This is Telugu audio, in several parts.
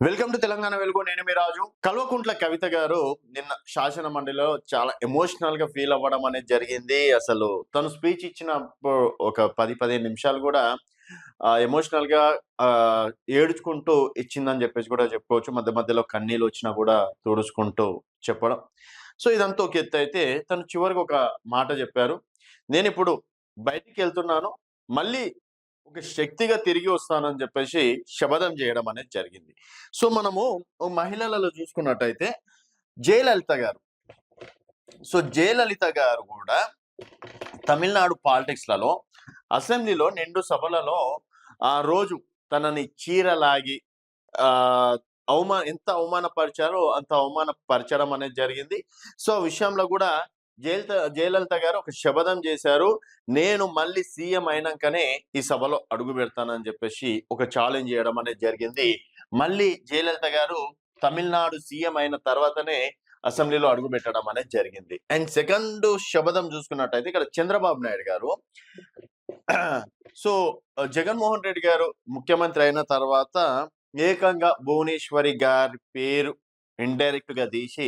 వెల్కమ్ టు తెలంగాణ వెలుగు. నేను మీ రాజు. కల్వకుంట్ల కవిత గారు నిన్న శాసన మండలిలో చాలా ఎమోషనల్ గా ఫీల్ అవ్వడం అనేది జరిగింది. అసలు తను స్పీచ్ ఇచ్చినప్పుడు ఒక 10, 15 నిమిషాలు కూడా ఎమోషనల్ గా ఏడ్చుకుంటూ ఇచ్చిందని చెప్పేసి కూడా చెప్పుకోవచ్చు. మధ్య మధ్యలో కన్నీళ్ళు వచ్చినా కూడా తుడుచుకుంటూ చెప్పడం. సో ఇదంతా ఒక ఎత్తు అయితే తను చివరికి ఒక మాట చెప్పారు. నేనిప్పుడు బయటికి వెళ్తున్నాను. మళ్ళీ ఒక శక్తిగా తిరిగి వస్తానని చెప్పేసి శపథం చేయడం అనేది జరిగింది. సో మనము మహిళలలో చూసుకున్నట్టయితే జయలలిత గారు. సో జయలలిత గారు కూడా తమిళనాడు పాలిటిక్స్‌లలో అసెంబ్లీలో నిండు సభలలో ఆ రోజు తనని చీరలాగి ఆహ్, ఎంత అవమానపరిచారో అంత అవమానపరచడం అనేది జరిగింది. సో ఆ విషయంలో కూడా జయలలిత గారు ఒక శపథం చేశారు. నేను మళ్ళీ సీఎం అయినంకనే ఈ సభలో అడుగు పెడతానని చెప్పేసి ఒక ఛాలెంజ్ చేయడం అనేది జరిగింది. మళ్ళీ జయలలిత గారు తమిళనాడు సీఎం అయిన తర్వాతనే అసెంబ్లీలో అడుగు పెట్టడం అనేది జరిగింది. అండ్ సెకండ్ శపథం చూసుకున్నట్టయితే ఇక్కడ చంద్రబాబు నాయుడు గారు సో జగన్మోహన్ రెడ్డి గారు ముఖ్యమంత్రి అయిన తర్వాత ఏకంగా భువనేశ్వరి గారి పేరు ఇండైరెక్ట్ గా తీసి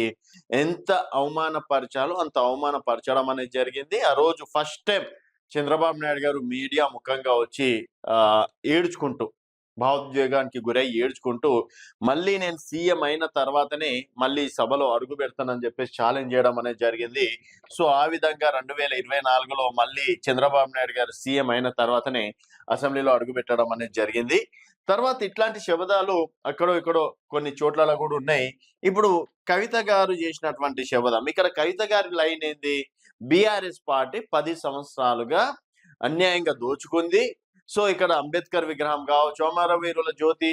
ఎంత అవమానపరచాలో అంత అవమానపరచడం అనేది జరిగింది. ఆ రోజు ఫస్ట్ టైం చంద్రబాబు నాయుడు గారు మీడియా ముఖంగా వచ్చి ఏడ్చుకుంటూ భావోద్వేగానికి గురై ఏడ్చుకుంటూ మళ్ళీ నేను సీఎం అయిన తర్వాతనే మళ్ళీ సభలో అడుగు పెడతానని చెప్పేసి ఛాలెంజ్ చేయడం అనేది జరిగింది. సో ఆ విధంగా 2024లో మళ్ళీ చంద్రబాబు నాయుడు గారు సీఎం అయిన తర్వాతనే అసెంబ్లీలో అడుగు పెట్టడం అనేది జరిగింది. తర్వాత ఇట్లాంటి శబదాలు అక్కడో ఇక్కడో కొన్ని చోట్లలో కూడా ఉన్నాయి. ఇప్పుడు కవిత గారు చేసినటువంటి శబదం, ఇక్కడ కవిత గారి లైన్ ఏంది? బీఆర్ఎస్ పార్టీ 10 సంవత్సరాలుగా అన్యాయంగా దోచుకుంది. సో ఇక్కడ అంబేద్కర్ విగ్రహం కావచ్చు, అమరవీరుల జ్యోతి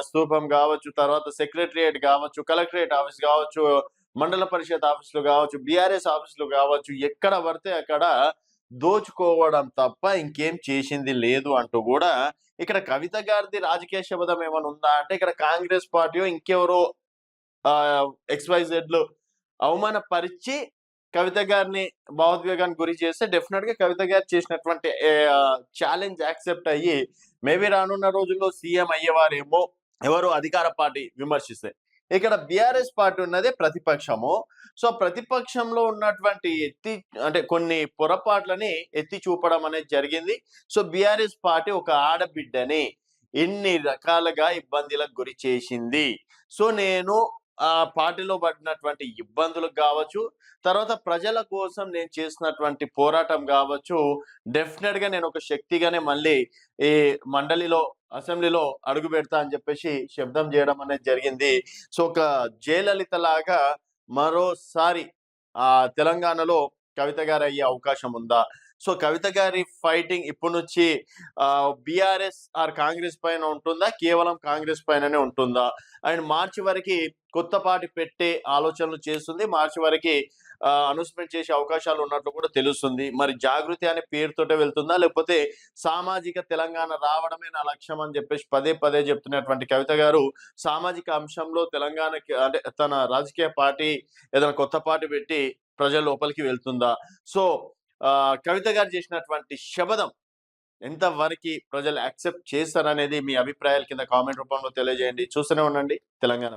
స్తూపం కావచ్చు, తర్వాత సెక్రటరియట్ కావచ్చు, కలెక్టరేట్ ఆఫీస్ కావచ్చు, మండల పరిషత్ ఆఫీసులు కావచ్చు, బీఆర్ఎస్ ఆఫీసులు కావచ్చు, ఎక్కడ పడితే అక్కడ దోచుకోవడం తప్ప ఇంకేం చేసింది లేదు అంటూ కూడా ఇక్కడ కవిత గారిది రాజకీయ శబదం ఏమైనా ఉందా అంటే, ఇక్కడ కాంగ్రెస్ పార్టీ ఇంకెవరో XYZ అవమానపరిచి కవిత గారిని భావోద్వేగానికి గురి చేస్తే డెఫినెట్ గా కవిత గారు చేసినటువంటి ఛాలెంజ్ యాక్సెప్ట్ అయ్యి మేబీ రానున్న రోజుల్లో సీఎం అయ్యేవారేమో ఎవరు అధికార పార్టీ విమర్శిస్తే. ఇక్కడ బీఆర్ఎస్ పార్టీ ఉన్నదే ప్రతిపక్షము. సో ప్రతిపక్షంలో ఉన్నటువంటి అంటే కొన్ని పొరపాట్లని ఎత్తి చూపడం అనేది జరిగింది. సో బీఆర్ఎస్ పార్టీ ఒక ఆడబిడ్డని ఎన్ని రకాలుగా ఇబ్బందులకు గురి చేసింది. సో నేను ఆ పార్టీలో పడినటువంటి ఇబ్బందులకు కావచ్చు, తర్వాత ప్రజల కోసం నేను చేసినటువంటి పోరాటం కావచ్చు, డెఫినెట్ గా నేను ఒక శక్తిగానే మళ్ళీ ఈ మండలిలో అసెంబ్లీలో అడుగు పెడతా అని చెప్పేసి శబ్దం చేయడం అనేది జరిగింది. సో ఒక జయలలిత లాగా మరోసారి తెలంగాణలో కవిత గారు అయ్యే అవకాశం ఉందా? సో కవిత గారి ఫైటింగ్ ఇప్పటి నుంచి బీఆర్ఎస్ ఆర్ కాంగ్రెస్ పైన ఉంటుందా? కేవలం కాంగ్రెస్ పైననే ఉంటుందా? అండ్ మార్చి వరకు కొత్త పార్టీ పెట్టే ఆలోచనలు చేస్తుంది. మార్చి వరకు అనౌన్స్మెంట్ చేసే అవకాశాలు ఉన్నట్లు కూడా తెలుస్తుంది. మరి జాగృతి అనే పేరుతోటే వెళ్తుందా? లేకపోతే సామాజిక తెలంగాణ రావడమే నా లక్ష్యం అని చెప్పేసి పదే పదే చెప్తున్నటువంటి కవిత గారు సామాజిక అంశంలో తెలంగాణకి అంటే తన రాజకీయ పార్టీ ఏదైనా కొత్త పార్టీ పెట్టి ప్రజల లోపలికి వెళ్తుందా? సో కవిత గారు చేసినటువంటి శబదం ఎంత వరకు ప్రజలు యాక్సెప్ట్ చేస్తారనేది మీ అభిప్రాయాల కింద కామెంట్ రూపంలో తెలియజేయండి. చూస్తూనే ఉండండి తెలంగాణ.